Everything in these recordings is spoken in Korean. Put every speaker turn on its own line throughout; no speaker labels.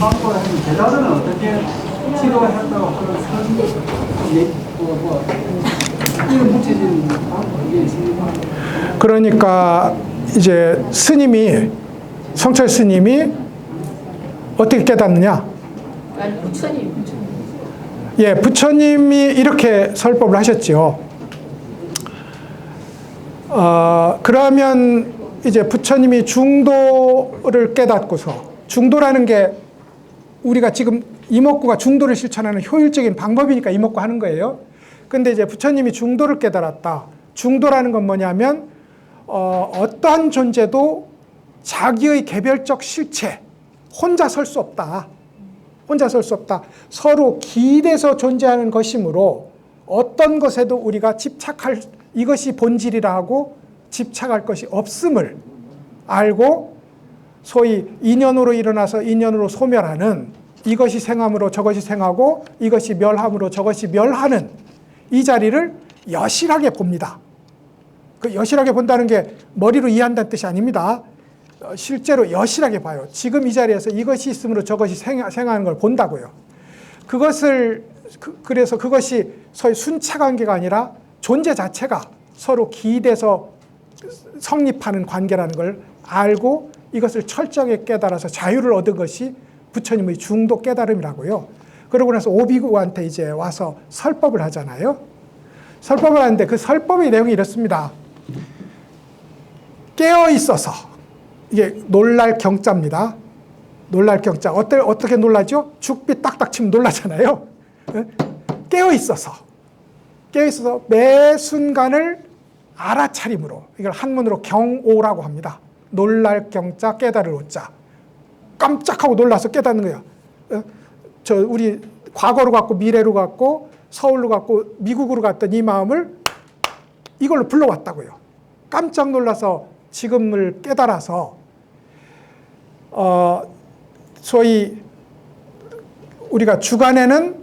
방법을 하면 제자들은 어떻게 지도했다고 그런 이름 붙여진 방법이 있습니까?
그러니까 이제 스님이, 성철 스님이 어떻게 깨닫느냐?
아니, 부처님.
예, 부처님이 이렇게 설법을 하셨지요. 그러면 이제 부처님이 중도를 깨닫고서, 중도라는 게 우리가 지금 이목구가 중도를 실천하는 효율적인 방법이니까 이목구 하는 거예요. 근데 이제 부처님이 중도를 깨달았다. 중도라는 건 뭐냐면 어떠한 존재도 자기의 개별적 실체, 혼자 설 수 없다. 혼자 설 수 없다. 서로 기대서 존재하는 것이므로 어떤 것에도 우리가 집착할, 이것이 본질이라 하고 집착할 것이 없음을 알고 소위 인연으로 일어나서 인연으로 소멸하는, 이것이 생함으로 저것이 생하고 이것이 멸함으로 저것이 멸하는 이 자리를 여실하게 봅니다. 그 여실하게 본다는 게 머리로 이해한다는 뜻이 아닙니다. 실제로 여실하게 봐요. 지금 이 자리에서 이것이 있으므로 저것이 생하는 걸 본다고요. 그것을 그래서 그것이 소위 순차관계가 아니라 존재 자체가 서로 기대서 성립하는 관계라는 걸 알고 이것을 철저하게 깨달아서 자유를 얻은 것이 부처님의 중도 깨달음이라고요. 그러고 나서 오비구한테 이제 와서 설법을 하잖아요. 설법을 하는데 그 설법의 내용이 이렇습니다. 깨어 있어서, 이게 놀랄 경자입니다. 놀랄 경자. 어떻게 놀라죠? 죽비 딱딱 치면 놀라잖아요. 깨어 있어서 매 순간을 알아차림으로, 이걸 한문으로 경오라고 합니다. 놀랄 경자, 깨달을 오자. 깜짝하고 놀라서 깨닫는 거야. 우리 과거로 갔고 미래로 갔고 서울로 갔고 미국으로 갔던 이 마음을 이걸로 불러왔다고요. 깜짝 놀라서 지금을 깨달아서 소위 우리가 주간에는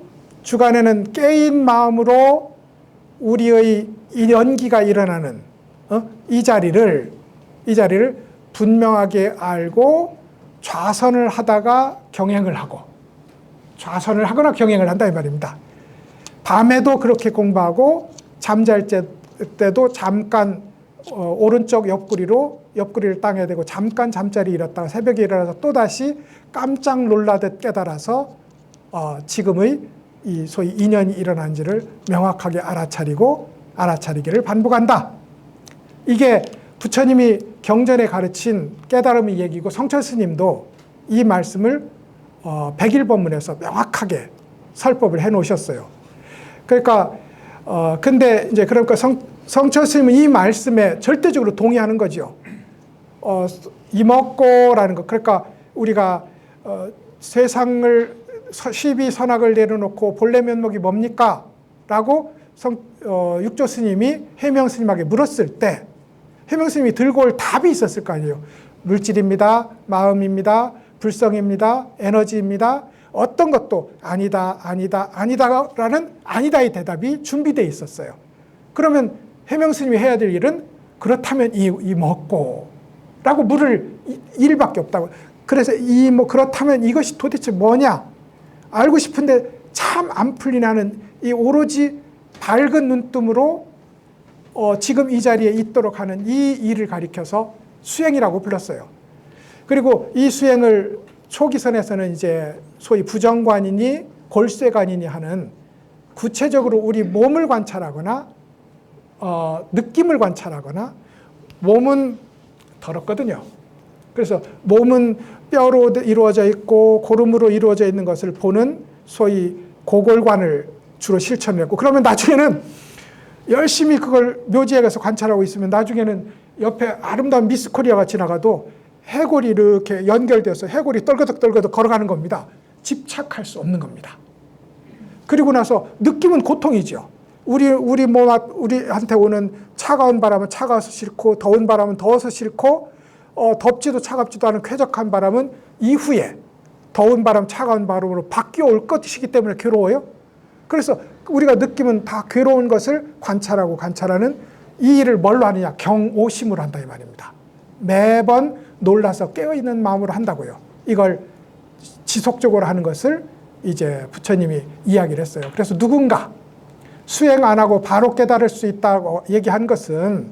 깨인 마음으로 우리의 연기가 일어나는 이 자리를 분명하게 알고 좌선을 하다가 경행을 하고, 좌선을 하거나 경행을 한다 이 말입니다. 밤에도 그렇게 공부하고 잠잘 때도 잠깐 오른쪽 옆구리를 땅에 대고 잠깐 잠자리 잃었다가 새벽에 일어나서 또다시 깜짝 놀라듯 깨달아서 지금의 이 소위 인연이 일어난지를 명확하게 알아차리기를 반복한다. 이게 부처님이 경전에 가르친 깨달음의 얘기고, 성철 스님도 이 말씀을 백일법문에서 명확하게 설법을 해 놓으셨어요. 그러니까 근데 이제 그러니까 성철 스님은 이 말씀에 절대적으로 동의하는 거죠. 이먹고라는 것, 그러니까 우리가 세상을 시비선악을 내려놓고 본래 면목이 뭡니까? 라고 육조 스님이 해명 스님에게 물었을 때 해명 스님이 들고 올 답이 있었을 거 아니에요. 물질입니다. 마음입니다. 불성입니다. 에너지입니다. 어떤 것도 아니다라는 아니다의 대답이 준비되어 있었어요. 그러면 해명 스님이 해야 될 일은 그렇다면 이 먹고 라고 물을 일밖에 없다고. 그래서 그렇다면 이것이 도대체 뭐냐 알고 싶은데 참 안 풀리나는 이 오로지 밝은 눈뜸으로 지금 이 자리에 있도록 하는 이 일을 가리켜서 수행이라고 불렀어요. 그리고 이 수행을 초기선에서는 이제 소위 부정관이니 골쇠관이니 하는 구체적으로 우리 몸을 관찰하거나 느낌을 관찰하거나, 몸은 더럽거든요. 그래서 몸은 뼈로 이루어져 있고 고름으로 이루어져 있는 것을 보는 소위 고골관을 주로 실천했고, 그러면 나중에는 열심히 그걸 묘지에 가서 관찰하고 있으면 나중에는 옆에 아름다운 미스코리아가 지나가도 해골이 이렇게 연결돼서 해골이 떨거덕 걸어가는 겁니다. 집착할 수 없는 겁니다. 그리고 나서 느낌은 고통이죠. 우리한테 오는 차가운 바람은 차가워서 싫고, 더운 바람은 더워서 싫고, 덥지도 차갑지도 않은 쾌적한 바람은 이후에 더운 바람, 차가운 바람으로 바뀌어 올 것이기 때문에 괴로워요. 그래서 우리가 느끼면 다 괴로운 것을 관찰하는 이 일을 뭘로 하느냐? 경오심으로 한다 이 말입니다. 매번 놀라서 깨어있는 마음으로 한다고요. 이걸 지속적으로 하는 것을 이제 부처님이 이야기를 했어요. 그래서 누군가 수행 안 하고 바로 깨달을 수 있다고 얘기한 것은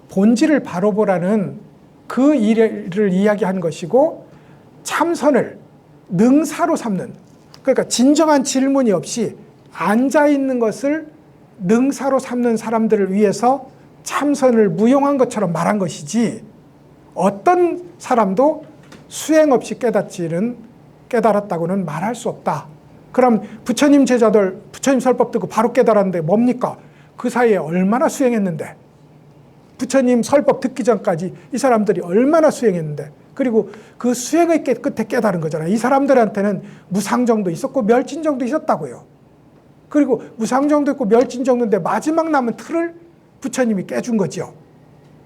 본질을 바로 보라는 그 일을 이야기한 것이고, 참선을 능사로 삼는, 그러니까 진정한 질문이 없이 앉아 있는 것을 능사로 삼는 사람들을 위해서 참선을 무용한 것처럼 말한 것이지, 어떤 사람도 수행 없이 깨달았다고는 말할 수 없다. 그럼 부처님 제자들 부처님 설법 듣고 바로 깨달았는데 뭡니까? 그 사이에 얼마나 수행했는데, 부처님 설법 듣기 전까지 이 사람들이 얼마나 수행했는데, 그리고 그 수행의 끝에 깨달은 거잖아요. 이 사람들한테는 무상정도 있었고 멸진정도 있었다고요. 그리고 무상정도 있고 멸진정도인데 마지막 남은 틀을 부처님이 깨준 거죠.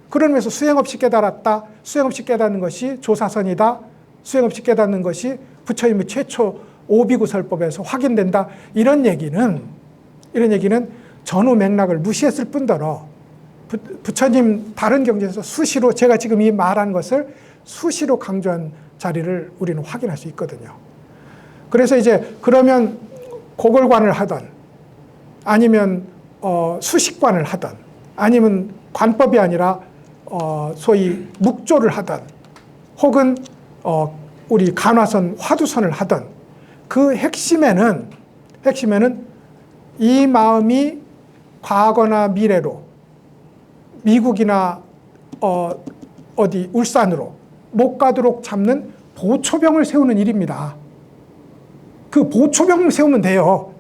그러면서 수행 없이 깨달았다, 수행 없이 깨닫는 것이 조사선이다, 수행 없이 깨닫는 것이 부처님의 최초 오비구설법에서 확인된다, 이런 얘기는 전후 맥락을 무시했을 뿐더러 부처님 다른 경전에서 수시로, 제가 지금 이 말한 것을 수시로 강조한 자리를 우리는 확인할 수 있거든요. 그래서 이제 그러면 고골관을 하던, 아니면 수식관을 하던, 아니면 관법이 아니라 소위 묵조를 하던, 혹은 우리 간화선, 화두선을 하던, 그 핵심에는 이 마음이 과거나 미래로, 미국이나 어디 울산으로 못 가도록 잡는 보초병을 세우는 일입니다. 그 보초병을 세우면 돼요.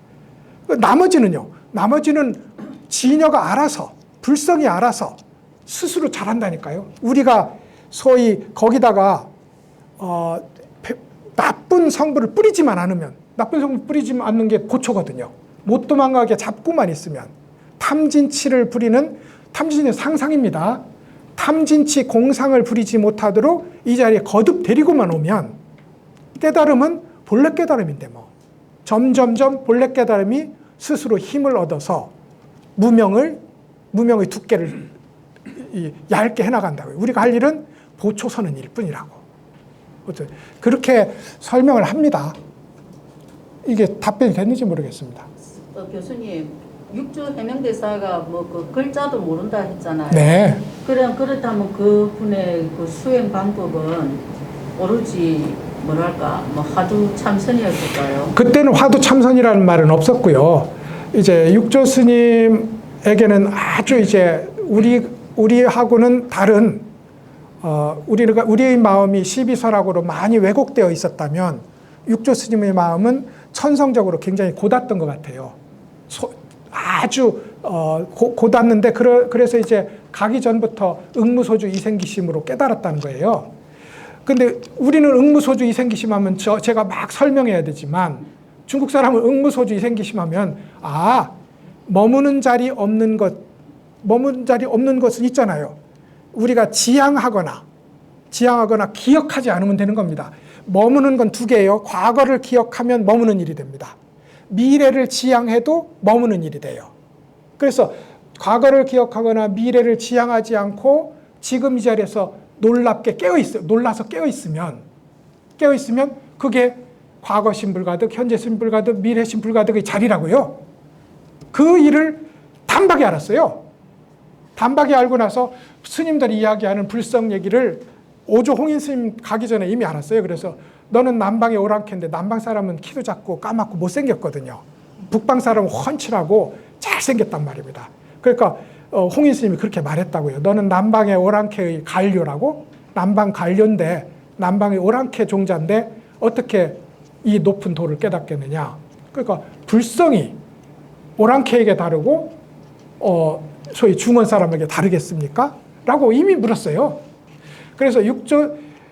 나머지는요, 나머지는 진여가 알아서, 불성이 알아서 스스로 잘한다니까요. 우리가 소위 거기다가 나쁜 성불을 뿌리지만 않으면, 나쁜 성불을 뿌리지 않는 게 보초거든요. 못 도망가게 잡고만 있으면, 탐진치를 부리는, 탐진치는 상상입니다. 탐진치 공상을 부리지 못하도록 이 자리에 거듭 데리고만 오면 깨달음은 본래 깨달음인데 뭐 점점점 본래 깨달음이 스스로 힘을 얻어서 무명의 두께를 얇게 해나간다고요. 우리가 할 일은 보초서는 일 뿐이라고. 그렇게 설명을 합니다. 이게 답변이 됐는지 모르겠습니다.
교수님, 육조 해명대사가 뭐 그 글자도 모른다 했잖아요.
네.
그렇다면 그 분의 그 수행 방법은 오로지 뭐랄까, 뭐 화두 참선이었을까요?
그때는 화두 참선이라는 말은 없었고요. 이제 육조 스님에게는 아주 이제 우리하고는 다른, 우리의 마음이 시비설학으로 많이 왜곡되어 있었다면 육조 스님의 마음은 천성적으로 굉장히 고đạt던 것 같아요. 아주 고đạt는데, 그래서 이제 가기 전부터 응무소주 이생기심으로 깨달았다는 거예요. 근데 우리는 응무소주 이생기심 하면 제가 막 설명해야 되지만, 중국 사람은 응무소주 이생기심 하면, 머무는 자리 없는 것은 있잖아요. 우리가 지향하거나 기억하지 않으면 되는 겁니다. 머무는 건 두 개예요. 과거를 기억하면 머무는 일이 됩니다. 미래를 지향해도 머무는 일이 돼요. 그래서 과거를 기억하거나 미래를 지향하지 않고 지금 이 자리에서 놀라서 깨어있으면 그게 과거심 불가득, 현재심 불가득, 미래심 불가득의 자리라고요. 그 일을 단박에 알았어요. 단박에 알고 나서 스님들이 이야기하는 불성 얘기를 오조 홍인 스님 가기 전에 이미 알았어요. 그래서 너는 남방의 오랑캐인데, 남방 사람은 키도 작고 까맣고 못생겼거든요. 북방 사람은 훤칠하고 잘생겼단 말입니다. 그러니까 홍인 스님이 그렇게 말했다고요. 너는 남방의 오랑캐의 관료라고? 남방 관료인데, 남방의 오랑캐 종자인데 어떻게 이 높은 도를 깨닫겠느냐. 그러니까 불성이 오랑캐에게 다르고 소위 중원 사람에게 다르겠습니까? 라고 이미 물었어요. 그래서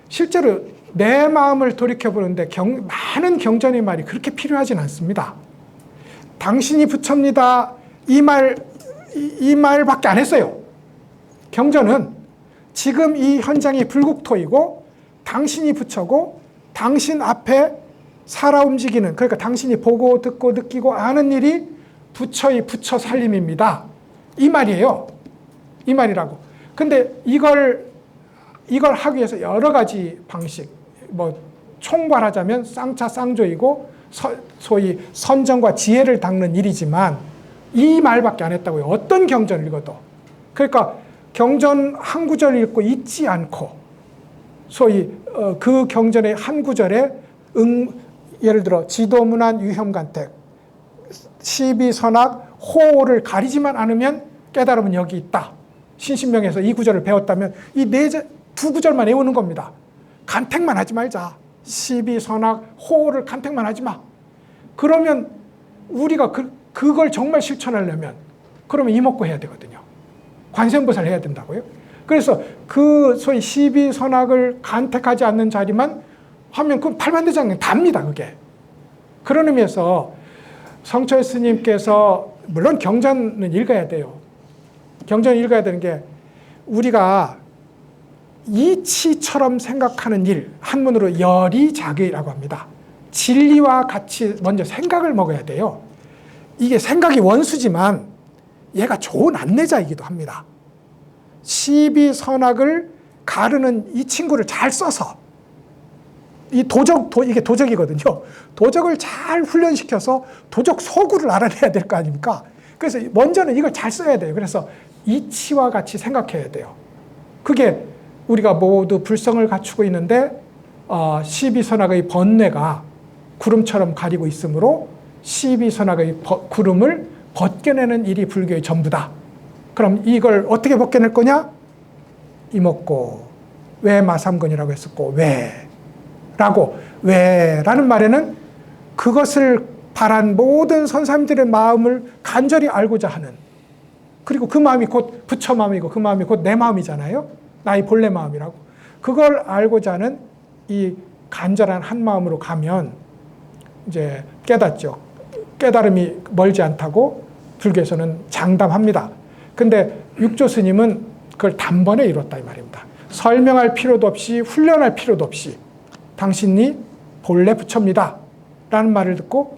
실제로 내 마음을 돌이켜보는데 많은 경전의 말이 그렇게 필요하진 않습니다. 당신이 부처입니다. 이 말밖에 안 했어요. 경전은 지금 이 현장이 불국토이고 당신이 부처고 당신 앞에 살아 움직이는, 그러니까 당신이 보고 듣고 느끼고 아는 일이 부처의 부처 살림입니다. 이 말이에요. 이 말이라고. 근데 이걸 하기 위해서 여러 가지 방식, 총괄하자면 쌍차 쌍조이고 소위 선정과 지혜를 닦는 일이지만 이 말밖에 안 했다고요. 어떤 경전을 읽어도. 그러니까 경전 한 구절 읽고 잊지 않고 소위 그 경전의 한 구절에 예를 들어 지도문안 유혐간택 시비선악 호를 가리지만 않으면 깨달음은 여기 있다. 신신명에서 이 구절을 배웠다면 이 두 구절만 외우는 겁니다. 간택만 하지 말자. 시비선악 호를 간택만 하지 마. 그러면 우리가 그걸 정말 실천하려면 그러면 이목구 해야 되거든요. 관세음보살 해야 된다고요. 그래서 그 소위 시비선악을 간택하지 않는 자리만 하면 그 팔만대장경 답니다. 그게. 그런 의미에서 성철 스님께서 물론 경전은 읽어야 돼요. 경전을 읽어야 되는 게 우리가 이치처럼 생각하는 일, 한문으로 열이작의라고 합니다. 진리와 같이 먼저 생각을 먹어야 돼요. 이게 생각이 원수지만 얘가 좋은 안내자이기도 합니다. 시비선악을 가르는 이 친구를 잘 써서 이게 도적이거든요. 도적을 잘 훈련시켜서 도적 소구를 알아내야 될 거 아닙니까? 그래서 먼저는 이걸 잘 써야 돼요. 그래서 이치와 같이 생각해야 돼요. 그게 우리가 모두 불성을 갖추고 있는데 시비선악의 번뇌가 구름처럼 가리고 있으므로 시비선악의 구름을 벗겨내는 일이 불교의 전부다. 그럼 이걸 어떻게 벗겨낼 거냐? 이목고 외마삼근이라고 했었고 왜라는 말에는 그것을 바란 모든 선사님들의 마음을 간절히 알고자 하는, 그리고 그 마음이 곧 부처 마음이고 그 마음이 곧 내 마음이잖아요. 나의 본래 마음이라고. 그걸 알고자 하는 이 간절한 한 마음으로 가면 이제 깨닫죠. 깨달음이 멀지 않다고 불교에서는 장담합니다. 근데 육조 스님은 그걸 단번에 이뤘다 이 말입니다. 설명할 필요도 없이 훈련할 필요도 없이 당신이 본래 부처입니다 라는 말을 듣고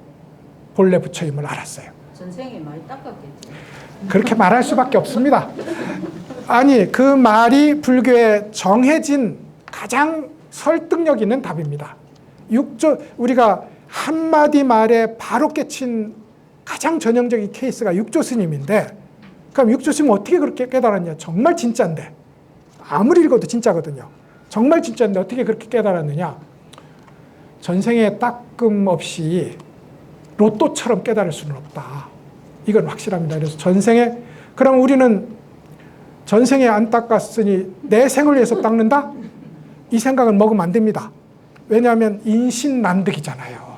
본래 부처임을 알았어요.
전생에 많이 닦았겠지. 그렇게
말할 수밖에 없습니다. 아니, 그 말이 불교에 정해진 가장 설득력 있는 답입니다. 우리가 한마디 말에 바로 깨친 가장 전형적인 케이스가 육조 스님인데, 그럼 육조 스님은 어떻게 그렇게 깨달았냐? 정말 진짜인데, 아무리 읽어도 진짜거든요. 정말 진짜인데 어떻게 그렇게 깨달았느냐? 전생에 따끔 없이 로또처럼 깨달을 수는 없다. 이건 확실합니다. 그래서 그럼 우리는 전생에 안 닦았으니 내 생을 위해서 닦는다? 이 생각은 먹으면 안 됩니다. 왜냐하면 인신난득이잖아요.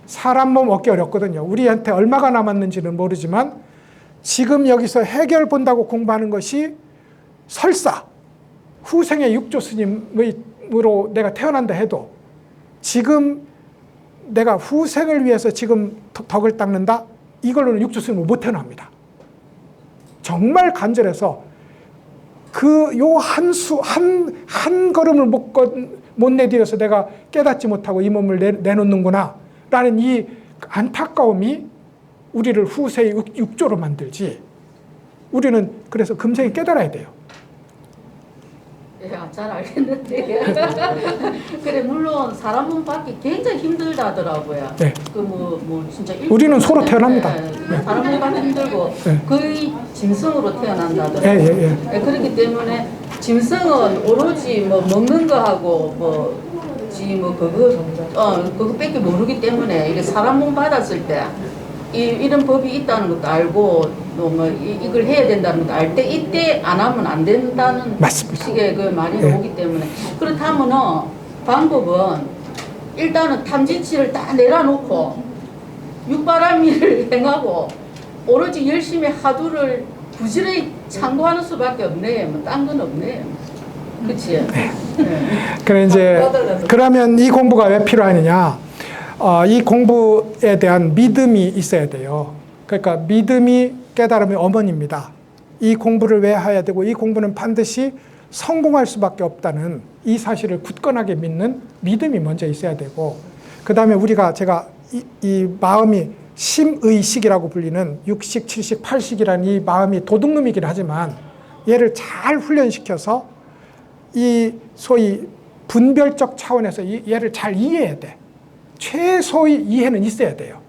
사람 몸 얻기 어렵거든요. 우리한테 얼마가 남았는지는 모르지만 지금 여기서 해결 본다고 공부하는 것이 설사 후생의 육조 스님으로 내가 태어난다 해도 지금 내가 후생을 위해서 지금 덕을 닦는다? 이걸로는 육조 스님은 못 태어납니다. 정말 간절해서 한 걸음을 못 내디뎌서 내가 깨닫지 못하고 이 몸을 내놓는구나 라는 이 안타까움이 우리를 후세의 육조로 만들지. 우리는 그래서 금생에 깨달아야 돼요.
잘 알겠는데. 그래, 물론 사람 몸 받기 굉장히 힘들다더라고요.
네.
진짜
우리는 소로 태어납니다.
네. 사람 몸 받기 힘들고 거의 짐승으로 태어난다더라고요.
네,
그렇기 때문에 짐승은 오로지 먹는 거하고 그거밖에 모르기 때문에 이게 사람 몸 받았을 때 이런 법이 있다는 것도 알고 또 이걸 해야 된다는 것도 알 때 이때 안 하면 안 된다는
맞습니다.
식의 그 말이 나오기 때문에 그렇다면은 방법은 일단은 탐진치를 다 내려놓고 육바람일을 행하고 오로지 열심히 하두를 부지런히 참고하는 수밖에 없네. 딴 건 없네. 그치? 네.
그래 이제 그러면 이 공부가 왜 필요하느냐? 이 공부에 대한 믿음이 있어야 돼요. 그러니까 믿음이 깨달음의 어머니입니다. 이 공부를 왜 해야 되고 이 공부는 반드시 성공할 수밖에 없다는 이 사실을 굳건하게 믿는 믿음이 먼저 있어야 되고, 그 다음에 제가 이 마음이 심의식이라고 불리는 6식, 7식, 8식이라는 이 마음이 도둑놈이긴 하지만 얘를 잘 훈련시켜서 이 소위 분별적 차원에서 얘를 잘 이해해야 돼. 최소의 이해는 있어야 돼요.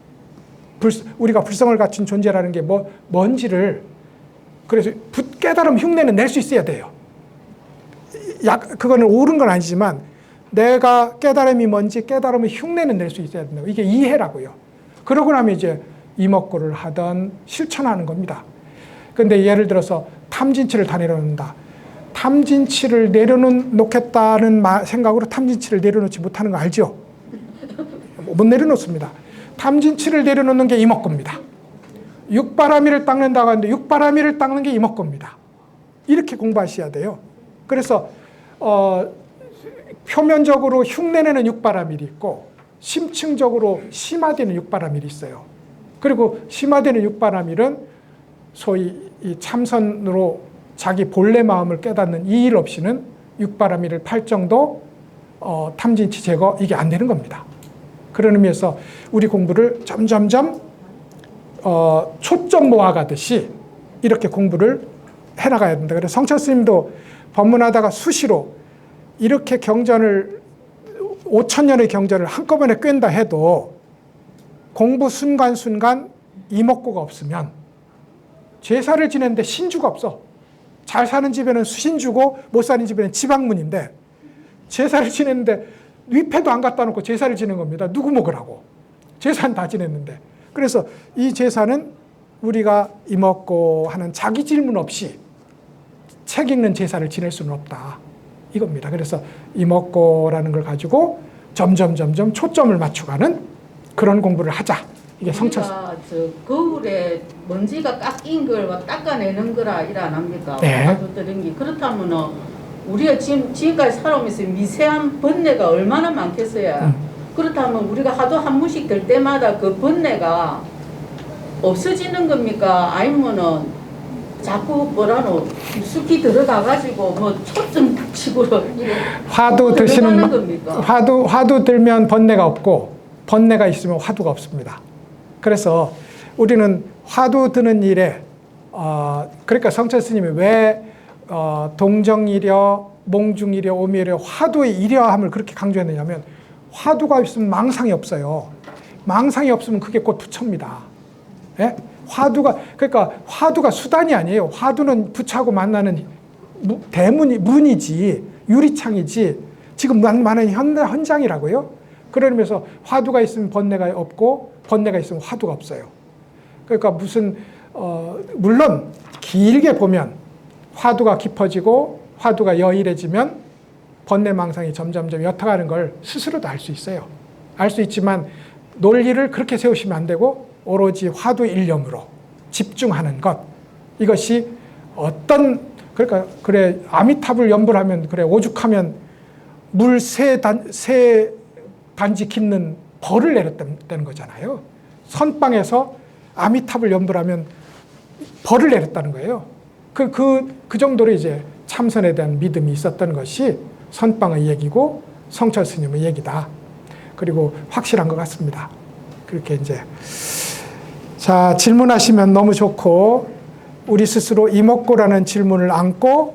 우리가 불성을 갖춘 존재라는 게 뭔지를, 그래서 깨달음 흉내는 낼 수 있어야 돼요. 그거는 옳은 건 아니지만 내가 깨달음이 뭔지 깨달음의 흉내는 낼 수 있어야 된다고. 이게 이해라고요. 그러고 나면 이제 이목구를 하던 실천하는 겁니다. 근데 예를 들어서 탐진치를 다 내려놓는다. 탐진치를 내려놓겠다는 생각으로 탐진치를 내려놓지 못하는 거 알죠? 못 내려놓습니다. 탐진치를 내려놓는 게 이목구입니다. 육바라밀을 닦는다고 하는데 육바라밀을 닦는 게 이목구입니다. 이렇게 공부하셔야 돼요. 그래서 표면적으로 흉내내는 육바라밀이 있고 심층적으로 심화되는 육바라밀이 있어요. 그리고 심화되는 육바라밀은 소위 이 참선으로 자기 본래 마음을 깨닫는 이 일 없이는 육바라밀을 팔 정도 탐진치 제거 이게 안 되는 겁니다. 그런 의미에서 우리 공부를 점점점 초점 모아가듯이 이렇게 공부를 해나가야 된다. 그래서 성철 스님도 법문하다가 수시로 이렇게 경전을 5,000년의 경전을 한꺼번에 꿰다 해도 공부 순간순간 이목구가 없으면 제사를 지내는데 신주가 없어. 잘 사는 집에는 수신주고 못 사는 집에는 지방문인데 제사를 지냈는데 위패도 안 갖다 놓고 제사를 지낸 겁니다. 누구 먹으라고. 제사는 다 지냈는데. 그래서 이 제사는 우리가 이먹고 하는 자기 질문 없이 책 읽는 제사를 지낼 수는 없다. 이겁니다. 그래서 이먹고라는 걸 가지고 점점 초점을 맞춰가는 그런 공부를 하자. 이게 성철.
우리가 저 거울에 먼지가 깎인 걸 닦아내는 거라 일 안 합니까?
네.
화두들은기 그렇다면은 우리가 지금까지 살아오면서 미세한 번뇌가 얼마나 많겠어요. 그렇다면 우리가 하도 한 무씩 될 때마다 그 번뇌가 없어지는 겁니까? 아니면은 자꾸 뭐라노 깊숙이 들어가가지고 뭐 초점 식으로
화두 드시는
겁니까?
화두 들면 번뇌가 없고 번뇌가 있으면 화두가 없습니다. 그래서 우리는 화두 드는 일에 그러니까 성철 스님이 왜 동정이려, 몽중이려, 오미이려 화두의 이려함을 그렇게 강조했느냐면 화두가 있으면 망상이 없어요. 망상이 없으면 그게 곧 부처입니다. 예? 그러니까 화두가 수단이 아니에요. 화두는 부처하고 만나는 문이지, 유리창이지, 지금 많은 현장이라고요. 그런 의미에서 화두가 있으면 번뇌가 없고, 번뇌가 있으면 화두가 없어요. 그러니까 물론 길게 보면 화두가 깊어지고, 화두가 여일해지면 번뇌 망상이 점점점 옅어가는 걸 스스로도 알 수 있어요. 알 수 있지만 논리를 그렇게 세우시면 안 되고, 오로지 화두 일념으로 집중하는 것. 이것이 그러니까 그래 아미탑을 염불 하면 그래 오죽하면 물 세 단지 깃는 벌을 내렸다는 거잖아요. 선방에서 아미탑을 염불하면 벌을 내렸다는 거예요. 그 정도로 이제 참선에 대한 믿음이 있었던 것이 선방의 얘기고 성철 스님의 얘기다. 그리고 확실한 것 같습니다. 그렇게 이제 자, 질문하시면 너무 좋고 우리 스스로 이목고라는 질문을 안고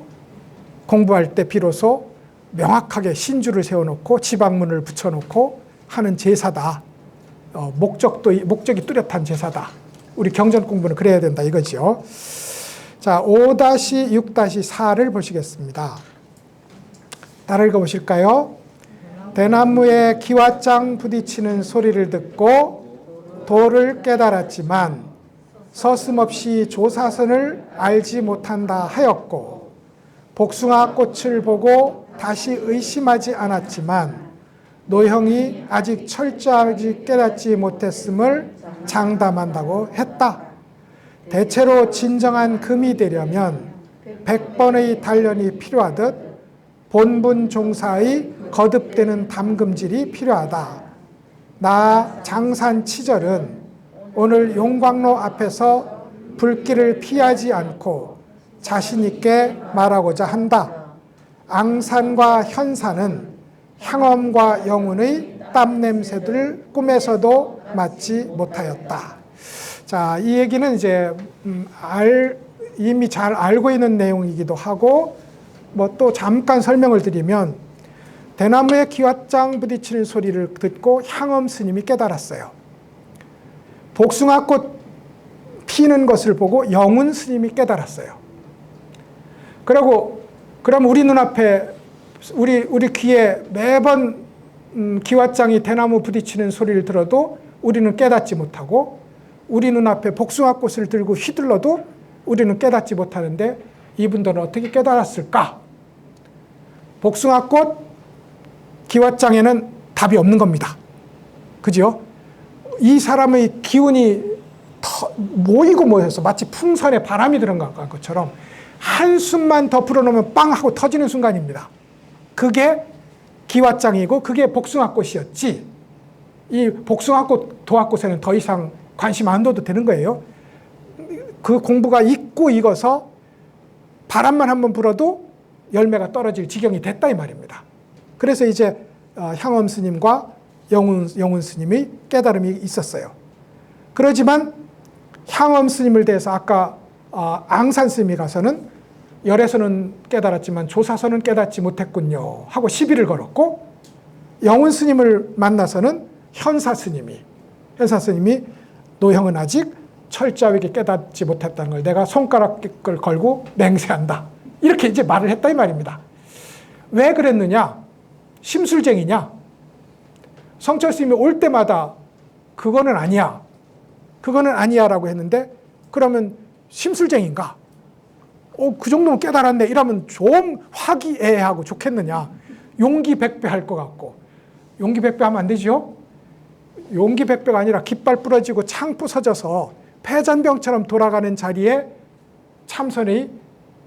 공부할 때 비로소 명확하게 신주를 세워놓고 지방문을 붙여놓고 하는 제사다. 목적이 뚜렷한 제사다. 우리 경전 공부는 그래야 된다 이거죠. 자, 5-6-4를 보시겠습니다. 따라 읽어보실까요? 대나무에 기와장 부딪히는 소리를 듣고 도를 깨달았지만 서슴없이 조사선을 알지 못한다 하였고 복숭아 꽃을 보고 다시 의심하지 않았지만 노형이 아직 철저하게 깨닫지 못했음을 장담한다고 했다. 대체로 진정한 금이 되려면 100번의 단련이 필요하듯 본분 종사의 거듭되는 담금질이 필요하다. 나 장산치절은 오늘 용광로 앞에서 불길을 피하지 않고 자신 있게 말하고자 한다. 앙산과 현산은 향엄과 영운의 땀냄새들 꿈에서도 맡지 못하였다. 자, 이 얘기는 이제 이미 잘 알고 있는 내용이기도 하고 뭐 또 잠깐 설명을 드리면 대나무에 기왓장 부딪히는 소리를 듣고 향엄 스님이 깨달았어요. 복숭아꽃 피는 것을 보고 영운 스님이 깨달았어요. 그럼 우리 눈앞에 우리 귀에 매번 기왓장이 대나무 부딪히는 소리를 들어도 우리는 깨닫지 못하고, 우리 눈앞에 복숭아꽃을 들고 휘둘러도 우리는 깨닫지 못하는데 이분들은 어떻게 깨달았을까? 복숭아꽃 기왓장에는 답이 없는 겁니다. 그죠? 이 사람의 기운이 모이고 모여서 마치 풍선에 바람이 들어간 것처럼 한숨만 더 불어넣으면 빵 하고 터지는 순간입니다. 그게 기왓장이고 그게 복숭아꽃이었지, 이 복숭아꽃 도화꽃에는 더 이상 관심 안 둬도 되는 거예요. 그 공부가 익고 익어서 바람만 한번 불어도 열매가 떨어질 지경이 됐다 이 말입니다. 그래서 이제 향엄 스님과 영운 스님이 깨달음이 있었어요. 그러지만 향엄 스님을 대해서 아까 앙산 스님이 가서는 열에서는 깨달았지만 조사서는 깨닫지 못했군요 하고 시비를 걸었고, 영운 스님을 만나서는 현사 스님이 노형은 아직 철저하게 깨닫지 못했다는 걸 내가 손가락을 걸고 맹세한다, 이렇게 이제 말을 했다 이 말입니다. 왜 그랬느냐? 심술쟁이냐? 성철 스님이 올 때마다 그거는 아니야 라고 했는데, 그러면 심술쟁인가? 그 정도면 깨달았네 이러면 좀 화기애애하고 좋겠느냐? 용기백배할 것 같고. 용기백배하면 안 되죠? 용기백배가 아니라 깃발 부러지고 창 부서져서 패잔병처럼 돌아가는 자리에 참선의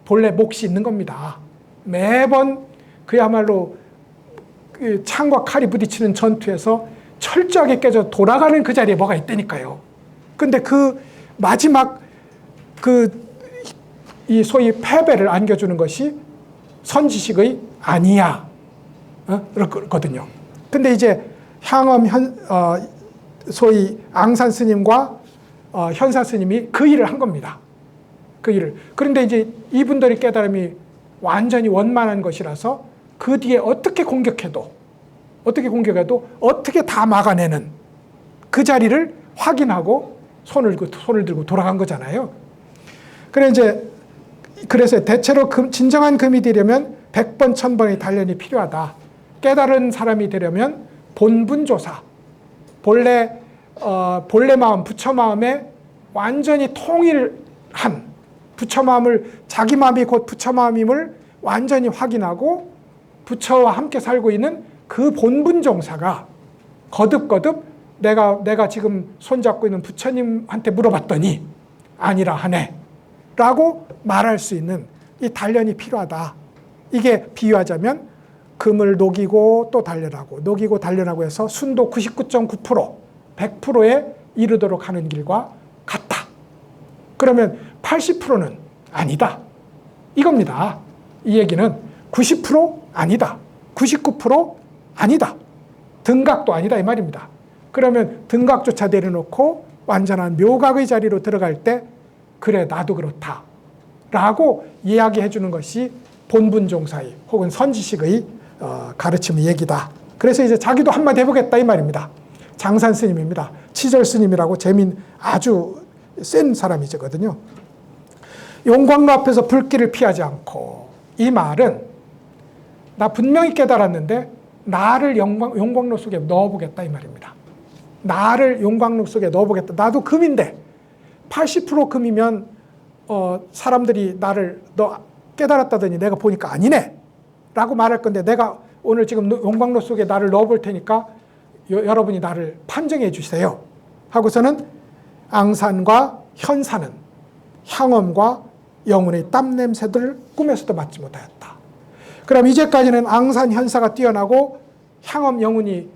본래 몫이 있는 겁니다. 매번 그야말로 창과 칼이 부딪히는 전투에서 철저하게 깨져 돌아가는 그 자리에 뭐가 있다니까요. 근데 그 마지막 이 소위 패배를 안겨주는 것이 선지식의 아니야 그렇거든요. 근데 이제 향엄 소위 앙산 스님과 현사 스님이 그 일을 한 겁니다. 그 일을. 그런데 이제 이분들의 깨달음이 완전히 원만한 것이라서 그 뒤에 어떻게 공격해도 어떻게 다 막아내는 그 자리를 확인하고 손을 들고 돌아간 거잖아요. 그래서 대체로 진정한 금이 되려면 100번 1000번의 단련이 필요하다. 깨달은 사람이 되려면 본분조사, 본래 마음, 부처 마음에 완전히 통일한 부처 마음을, 자기 마음이 곧 부처 마음임을 완전히 확인하고 부처와 함께 살고 있는 그 본분종사가 거듭거듭 내가 지금 손잡고 있는 부처님한테 물어봤더니 아니라 하네 라고 말할 수 있는 이 단련이 필요하다. 이게 비유하자면 금을 녹이고 또 단련하고 녹이고 단련하고 해서 순도 99.9% 100%에 이르도록 하는 길과 같다. 그러면 80%는 아니다 이겁니다. 이 얘기는 90% 아니다, 99% 아니다, 등각도 아니다 이 말입니다. 그러면 등각조차 내려놓고 완전한 묘각의 자리로 들어갈 때 그래 나도 그렇다 라고 이야기해 주는 것이 본분종사의 혹은 선지식의 가르침의 얘기다. 그래서 이제 자기도 한마디 해보겠다 이 말입니다. 장산 스님입니다. 치절 스님이라고 재민 아주 센 사람이거든요. 용광로 앞에서 불길을 피하지 않고, 이 말은 나 분명히 깨달았는데 나를 용광로 속에 넣어보겠다 이 말입니다. 나를 용광로 속에 넣어보겠다. 나도 금인데 80% 금이면 사람들이 나를 너 깨달았다더니 내가 보니까 아니네 라고 말할 건데, 내가 오늘 지금 용광로 속에 나를 넣어볼 테니까 여러분이 나를 판정해 주세요 하고서는 앙산과 현사는 향엄과 영운의 땀 냄새들을 꿈에서도 맡지 못하였다. 그럼 이제까지는 앙산 현사가 뛰어나고 향엄 영운이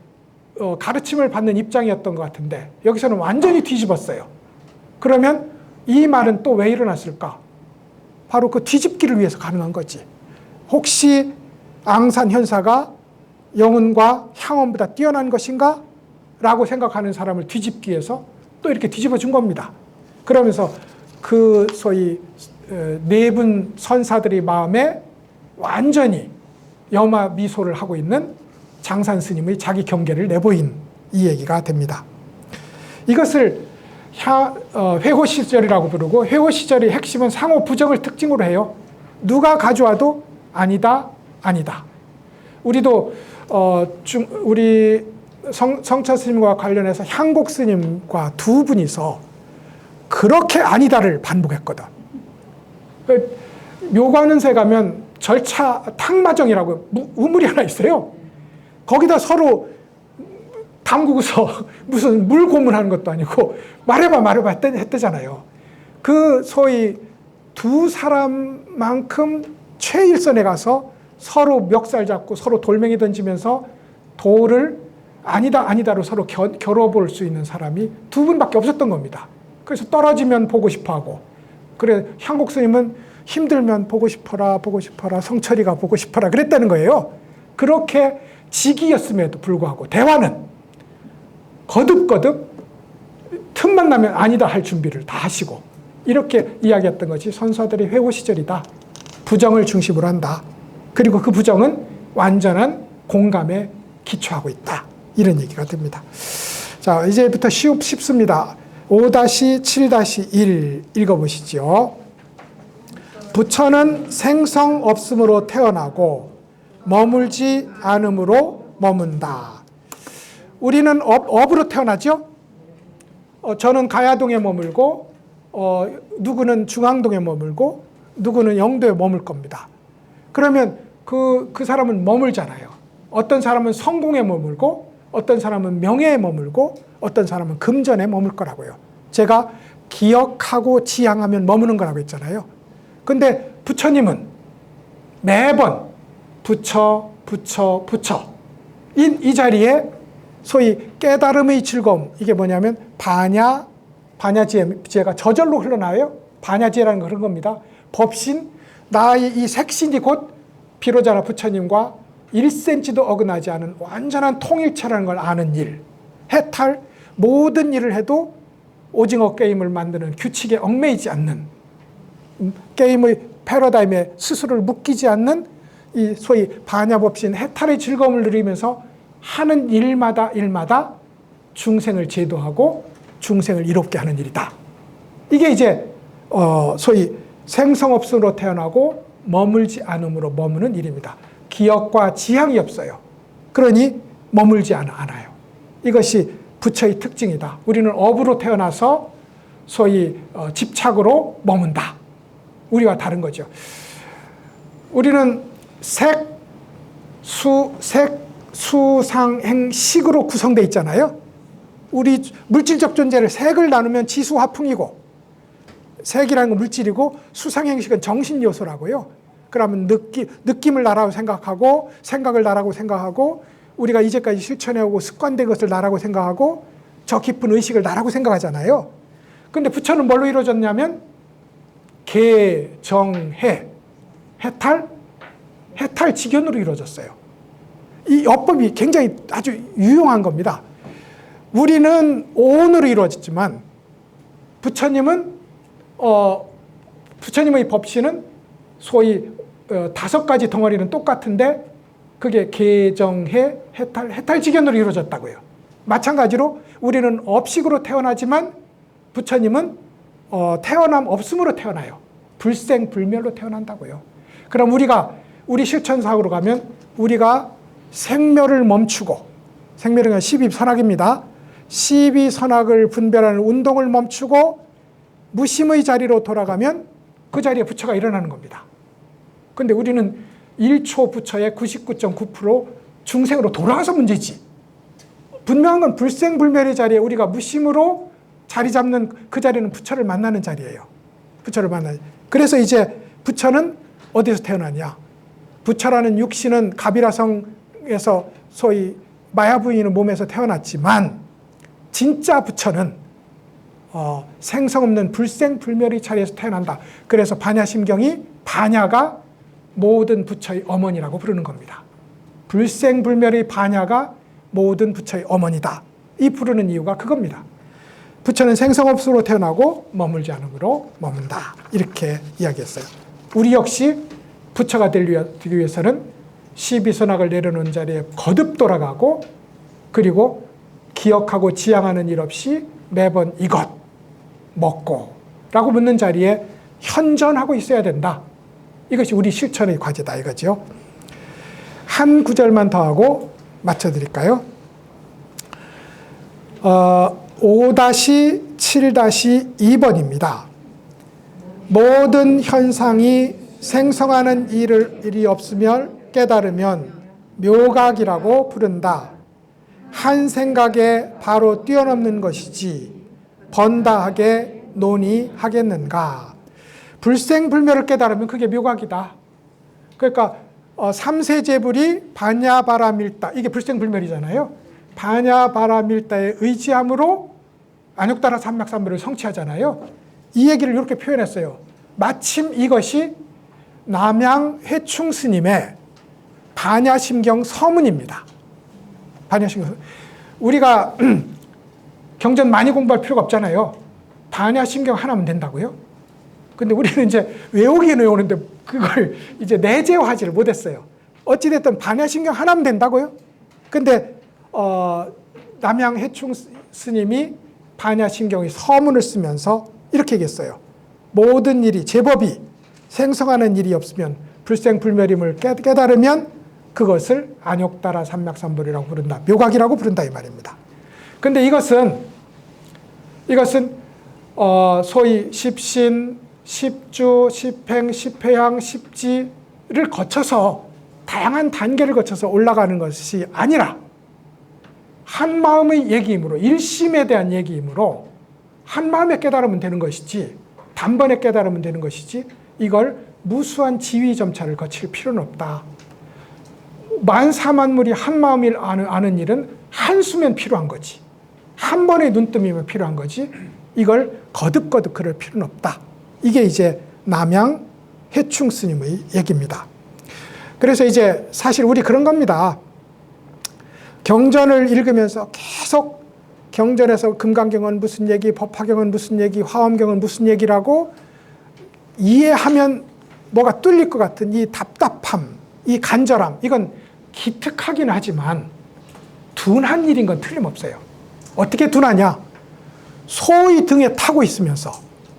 가르침을 받는 입장이었던 것 같은데 여기서는 완전히 뒤집었어요. 그러면 이 말은 또 왜 일어났을까? 바로 그 뒤집기를 위해서 가능한 거지. 혹시 앙산 현사가 영운과 향엄보다 뛰어난 것인가? 라고 생각하는 사람을 뒤집기 위해서 또 이렇게 뒤집어 준 겁니다. 그러면서 그 소위 네 분 선사들의 마음에 완전히 염화 미소를 하고 있는 장산 스님의 자기 경계를 내보인 이 얘기가 됩니다. 이것을 회호 시절이라고 부르고, 회호 시절의 핵심은 상호 부정을 특징으로 해요. 누가 가져와도 아니다, 아니다. 우리도 우리 성처 스님과 관련해서 향곡 스님과 두 분이서 그렇게 아니다를 반복했거든. 묘관은세 가면 절차 탕마정이라고 우물이 하나 있어요. 거기다 서로 담그고서 무슨 물 고문하는 것도 아니고 말해봐 했대잖아요. 그 소위 두 사람만큼 최일선에 가서 서로 멱살 잡고 서로 돌멩이 던지면서 돌을 아니다로 서로 겨뤄볼 수 있는 사람이 두 분밖에 없었던 겁니다. 그래서 떨어지면 보고 싶어하고, 그래 향곡 스님은 힘들면 보고 싶어라 성철이가 보고 싶어라 그랬다는 거예요. 그렇게 직이었음에도 불구하고 대화는 거듭거듭 틈만 나면 아니다 할 준비를 다 하시고, 이렇게 이야기했던 것이 선사들의 회고 시절이다. 부정을 중심으로 한다. 그리고 그 부정은 완전한 공감에 기초하고 있다. 이런 얘기가 됩니다. 자, 이제부터 쉽습니다. 5-7-1 읽어보시죠. 부처는 생성 없음으로 태어나고 머물지 않음으로 머문다. 우리는 업으로 태어나죠. 저는 가야동에 머물고, 누구는 중앙동에 머물고, 누구는 영도에 머물 겁니다. 그러면 그 사람은 머물잖아요. 어떤 사람은 성공에 머물고, 어떤 사람은 명예에 머물고, 어떤 사람은 금전에 머물 거라고요. 제가 기억하고 지향하면 머무는 거라고 했잖아요. 근데 부처님은 매번 부처 이 자리에 소위 깨달음의 즐거움, 이게 뭐냐면 반야지혜가 저절로 흘러나와요. 반야지혜라는 거 그런 겁니다. 법신, 나의 이 색신이 곧 비로자나 부처님과 1cm도 어긋나지 않은 완전한 통일체라는 걸 아는 일, 해탈, 모든 일을 해도 오징어 게임을 만드는 규칙에 얽매이지 않는, 게임의 패러다임에 스스로를 묶이지 않는 이 소위 반야법신 해탈의 즐거움을 누리면서 하는 일마다 중생을 제도하고 중생을 이롭게 하는 일이다. 이게 이제 소위 생성없음으로 태어나고 머물지 않음으로 머무는 일입니다. 기억과 지향이 없어요. 그러니 머물지 않아요. 이것이 부처의 특징이다. 우리는 업으로 태어나서 소위 집착으로 머문다. 우리와 다른 거죠. 우리는 색, 수, 상, 식으로 구성되어 있잖아요. 우리 물질적 존재를 색을 나누면 지수, 화풍이고, 색이라는 건 물질이고, 수상행식은 정신 요소라고요. 그러면 느낌을 나라고 생각하고, 생각을 나라고 생각하고, 우리가 이제까지 실천해오고 습관된 것을 나라고 생각하고, 저 깊은 의식을 나라고 생각하잖아요. 그런데 부처는 뭘로 이루어졌냐면 개, 정, 해탈 직연으로 이루어졌어요. 이 여법이 굉장히 아주 유용한 겁니다. 우리는 오온으로 이루어졌지만 부처님의 법신은 소위 5가지 덩어리는 똑같은데 그게 개정해 해탈 직연으로 이루어졌다고요. 마찬가지로 우리는 업식으로 태어나지만 부처님은 태어남 없음으로 태어나요. 불생불멸로 태어난다고요. 그럼 우리 실천사학으로 가면 우리가 생멸을 멈추고, 생멸은 12선악입니다. 12선악을 분별하는 운동을 멈추고 무심의 자리로 돌아가면 그 자리에 부처가 일어나는 겁니다. 그런데 우리는 1초 부처의 99.9% 중생으로 돌아가서 문제지. 분명한 건 불생불멸의 자리에 우리가 무심으로 자리 잡는 그 자리는 부처를 만나는 자리예요. 부처를 만나는. 그래서 이제 부처는 어디서 태어나냐? 부처라는 육신은 가비라성에서 소위 마야부인의 몸에서 태어났지만 진짜 부처는 생성 없는 불생불멸의 자리에서 태어난다. 그래서 반야심경이 반야가 모든 부처의 어머니라고 부르는 겁니다. 불생불멸의 반야가 모든 부처의 어머니다. 이 부르는 이유가 그겁니다. 부처는 생성 없음으로 태어나고 머물지 않음으로 머문다. 이렇게 이야기했어요. 우리 역시 부처가 되기 위해서는 시비선악을 내려놓은 자리에 거듭 돌아가고 그리고 기억하고 지향하는 일 없이 매번 이것 먹고 라고 묻는 자리에 현전하고 있어야 된다. 이것이 우리 실천의 과제다 이거죠. 한 구절만 더 하고 맞춰드릴까요? 5-7-2번입니다. 모든 현상이 생성하는 일이 없으면 깨달으면 묘각이라고 부른다. 한 생각에 바로 뛰어넘는 것이지 번다하게 논의하겠는가. 불생불멸을 깨달으면 그게 묘각이다. 그러니까 삼세제불이 반야바라밀다. 이게 불생불멸이잖아요. 반야바라밀다에 의지함으로 안욕다라 삼맥삼불을 성취하잖아요. 이 얘기를 이렇게 표현했어요. 마침 이것이 남양해충 스님의 반야심경 서문입니다. 반야심경. 우리가 경전 많이 공부할 필요가 없잖아요. 반야심경 하나면 된다고요? 근데 우리는 이제 외우기는 외우는데 그걸 이제 내재화하지를 못했어요. 어찌됐든 반야심경 하나면 된다고요? 근데 남양해충 스님이 반야심경의 서문을 쓰면서 이렇게 얘기했어요. 모든 일이 제법이 생성하는 일이 없으면 불생불멸임을 깨달으면 그것을 안욕다라 삼맥삼불이라고 부른다. 묘각이라고 부른다 이 말입니다. 근데 이것은 소위 십신, 십주, 십행, 십회향, 십지를 거쳐서 다양한 단계를 거쳐서 올라가는 것이 아니라 한 마음의 얘기이므로 일심에 대한 얘기이므로 한 마음에 깨달으면 되는 것이지 단번에 깨달으면 되는 것이지 이걸 무수한 지위점차를 거칠 필요는 없다. 만사만물이 한 마음을 아는 일은 한수면 필요한 거지. 한 번의 눈뜸이면 필요한 거지. 이걸 거듭거듭 그럴 필요는 없다. 이게 이제 남양해충 스님의 얘기입니다. 그래서 이제 사실 우리 그런 겁니다. 경전을 읽으면서 계속 경전에서 금강경은 무슨 얘기, 법화경은 무슨 얘기, 화엄경은 무슨 얘기라고 이해하면 뭐가 뚫릴 것 같은 이 답답함, 이 간절함, 이건 기특하긴 하지만 둔한 일인 건 틀림없어요. 어떻게 둔하냐? 소의 등에 타고 있으면서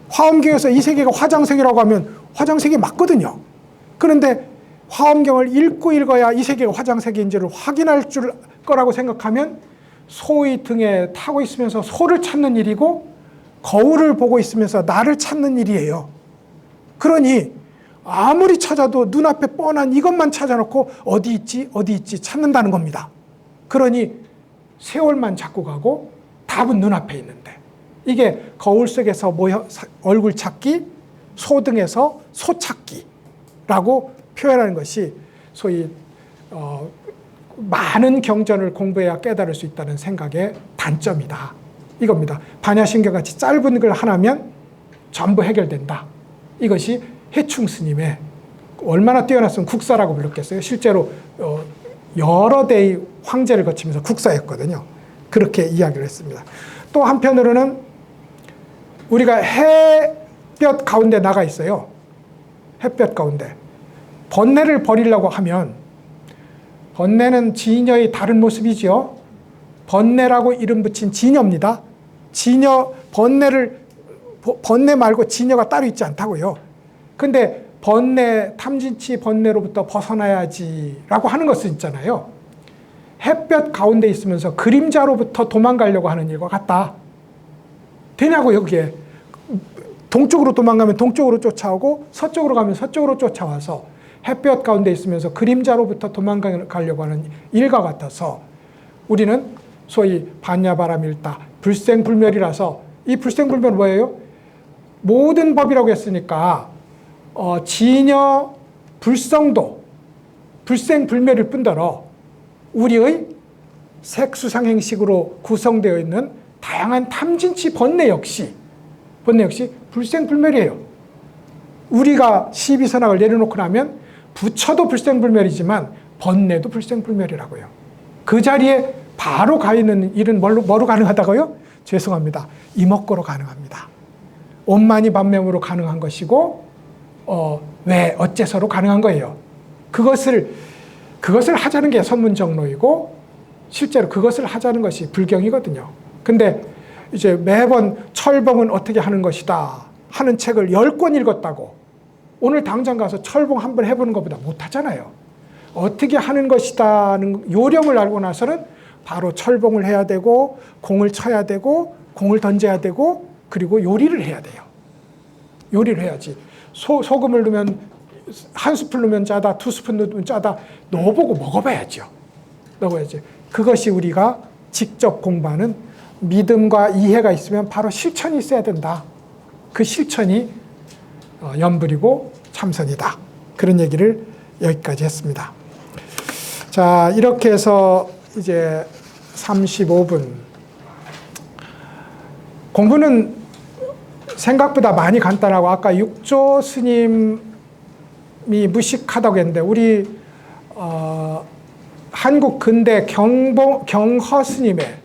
화엄경에서 이 세계가 화장색이라고 하면 화장색이 맞거든요. 그런데 화엄경을 읽고 읽어야 이 세계가 화장색인지를 확인할 거라고 생각하면 소의 등에 타고 있으면서 소를 찾는 일이고 거울을 보고 있으면서 나를 찾는 일이에요. 그러니 아무리 찾아도 눈앞에 뻔한 이것만 찾아놓고 어디 있지 찾는다는 겁니다. 그러니 세월만 잡고 가고 답은 눈앞에 있는데 이게 거울 속에서 얼굴 찾기, 소등에서 소 찾기라고 표현하는 것이 소위 많은 경전을 공부해야 깨달을 수 있다는 생각의 단점이다. 이겁니다. 반야심경같이 짧은 글 하나면 전부 해결된다. 이것이 해충 스님의 얼마나 뛰어났으면 국사라고 불렀겠어요. 실제로 여러 대의 황제를 거치면서 국사였거든요. 그렇게 이야기를 했습니다. 또 한편으로는 우리가 햇볕 가운데 나가 있어요. 햇볕 가운데. 번뇌를 버리려고 하면 번뇌는 진여의 다른 모습이죠. 번뇌라고 이름 붙인 진여입니다. 번뇌 말고 진여가 따로 있지 않다고요. 근데 탐진치 번뇌로부터 벗어나야지라고 하는 것은 있잖아요. 햇볕 가운데 있으면서 그림자로부터 도망가려고 하는 일과 같다. 되냐고요, 그게. 동쪽으로 도망가면 동쪽으로 쫓아오고 서쪽으로 가면 서쪽으로 쫓아와서 햇볕 가운데 있으면서 그림자로부터 도망가려고 하는 일과 같아서 우리는 소위 반야바라밀다, 불생불멸이라서 이 불생불멸은 뭐예요? 모든 법이라고 했으니까 진여, 불성도, 불생불멸일 뿐더러 우리의 색수상행식으로 구성되어 있는 다양한 탐진치 번뇌 역시 불생불멸이에요. 우리가 시비선악을 내려놓고 나면 부처도 불생불멸이지만 번뇌도 불생불멸이라고요. 그 자리에 바로 가 있는 일은 뭐로 가능하다고요? 죄송합니다. 이목구로 가능합니다. 온만이 반면으로 가능한 것이고 왜 어째서로 가능한 거예요. 그것을 그것을 하자는 게 선문정로이고 실제로 그것을 하자는 것이 불경이거든요. 근데 이제 매번 철봉은 어떻게 하는 것이다 하는 책을 10권 읽었다고 오늘 당장 가서 철봉 한번 해보는 것보다 못하잖아요. 어떻게 하는 것이다는 요령을 알고 나서는 바로 철봉을 해야 되고 공을 쳐야 되고 공을 던져야 되고 그리고 요리를 해야 돼요. 요리를 해야지. 소금을 넣으면 한 스푼 넣으면 짜다, 2스푼 넣으면 짜다 넣어보고 먹어봐야죠. 먹어야지. 그것이 우리가 직접 공부하는 믿음과 이해가 있으면 바로 실천이 있어야 된다. 그 실천이 염불이고 참선이다. 그런 얘기를 여기까지 했습니다. 자, 이렇게 해서 이제 35분. 공부는 생각보다 많이 간단하고 아까 육조 스님이 무식하다고 했는데 우리 한국 근대 경허 스님의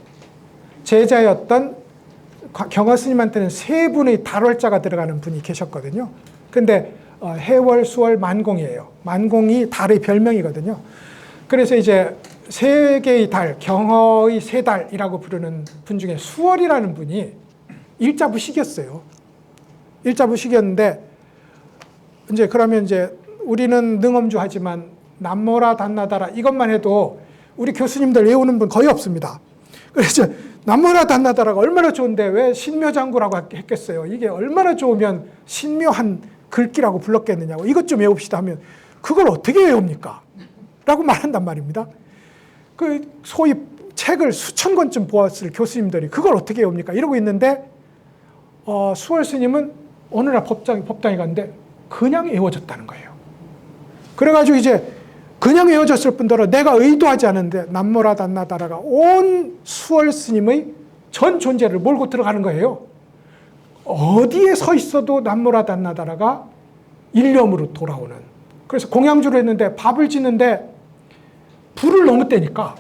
제자였던 경허 스님한테는 3분의 달월자가 들어가는 분이 계셨거든요. 근데 해월, 수월, 만공이에요. 만공이 달의 별명이거든요. 그래서 이제 3개의 달, 경허의 3달이라고 부르는 분 중에 수월이라는 분이 일자부식이었어요. 일자부식이었는데 이제 그러면 이제 우리는 능엄주 하지만 남모라 단나다라 이것만 해도 우리 교수님들 외우는 분 거의 없습니다. 그래서 남모라 단나다라가 얼마나 좋은데 왜 신묘장구라고 했겠어요. 이게 얼마나 좋으면 신묘한 글귀라고 불렀겠느냐고 이것 좀 외웁시다 하면 그걸 어떻게 외웁니까? 라고 말한단 말입니다. 그 소위 책을 수천 권쯤 보았을 교수님들이 그걸 어떻게 외웁니까? 이러고 있는데 수월 스님은 어느 날 법당에 갔는데 그냥 외워졌다는 거예요. 그래가지고 이제 그냥 외워졌을 뿐더러 내가 의도하지 않은데 남모라 단나다라가 온 수월 스님의 전 존재를 몰고 들어가는 거예요. 어디에 서 있어도 남모라 단나다라가 일념으로 돌아오는. 그래서 공양주를 했는데 밥을 짓는데 불을 너무 떼니까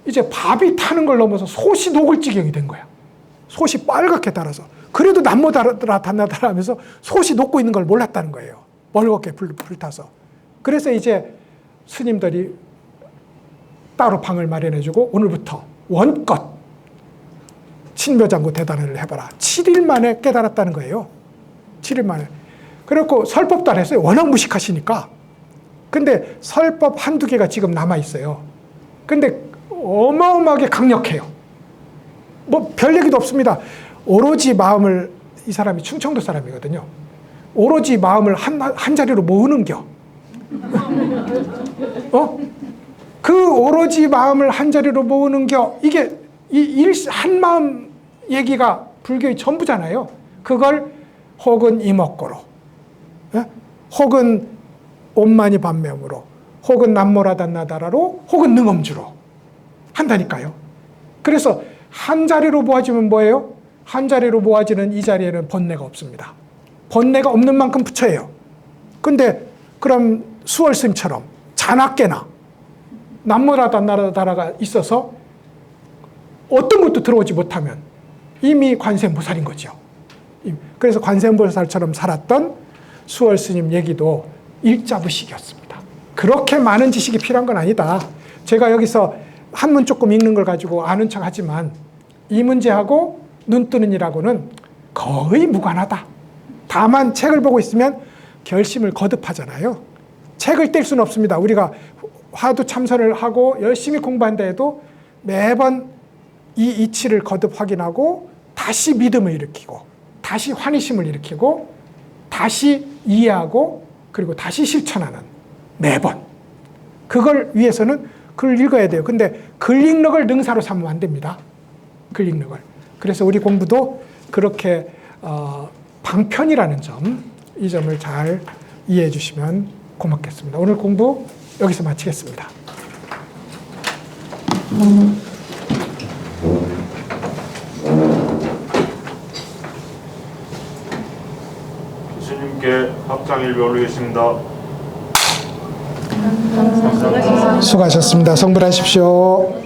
이제 밥이 타는 걸 넘어서 솥이 녹을 지경이 된 거야. 솥이 빨갛게 달아서. 그래도 남모라 단나다라 하면서 솥이 녹고 있는 걸 몰랐다는 거예요. 멀겋게 불타서. 그래서 이제 스님들이 따로 방을 마련해주고 오늘부터 원껏 신묘장구 대단을 해봐라. 7일 만에 깨달았다는 거예요. 7일 만에. 그래갖고 설법도 안 했어요. 워낙 무식하시니까. 근데 설법 한두 개가 지금 남아있어요. 근데 어마어마하게 강력해요. 뭐 별 얘기도 없습니다. 오로지 마음을, 이 사람이 충청도 사람이거든요. 오로지 마음을 한 자리로 모으는겨. 그 오로지 마음을 한 자리로 모으는겨. 이게 한 마음 얘기가 불교의 전부잖아요. 그걸 혹은 이목고로, 혹은 옴마니 반명으로, 혹은 남모라 단나다라로, 혹은 능엄주로 한다니까요. 그래서 한 자리로 모아지면 뭐예요? 한 자리로 모아지는 이 자리에는 번뇌가 없습니다. 번뇌가 없는 만큼 부처예요. 근데 그럼 수월스님처럼 자나깨나 남모라 단나다라가 있어서 어떤 것도 들어오지 못하면 이미 관세음보살인 거죠. 그래서 관세음보살처럼 살았던 수월스님 얘기도 일자부식이었습니다. 그렇게 많은 지식이 필요한 건 아니다. 제가 여기서 한문 조금 읽는 걸 가지고 아는 척 하지만 이 문제하고 눈 뜨는 일하고는 거의 무관하다. 다만 책을 보고 있으면 결심을 거듭하잖아요. 책을 뗄 수는 없습니다. 우리가 화두 참선을 하고 열심히 공부한다 해도 매번 이 이치를 거듭 확인하고 다시 믿음을 일으키고 다시 환희심을 일으키고 다시 이해하고 그리고 다시 실천하는 매번. 그걸 위해서는 글을 읽어야 돼요. 근데 글 읽는 걸 능사로 삼으면 안 됩니다. 글 읽는 걸. 그래서 우리 공부도 그렇게 방편이라는 점, 이 점을 잘 이해해 주시면 고맙겠습니다. 오늘 공부 여기서 마치겠습니다.
교수님께 합장일비 올리겠습니다.
수고하셨습니다. 성불하십시오.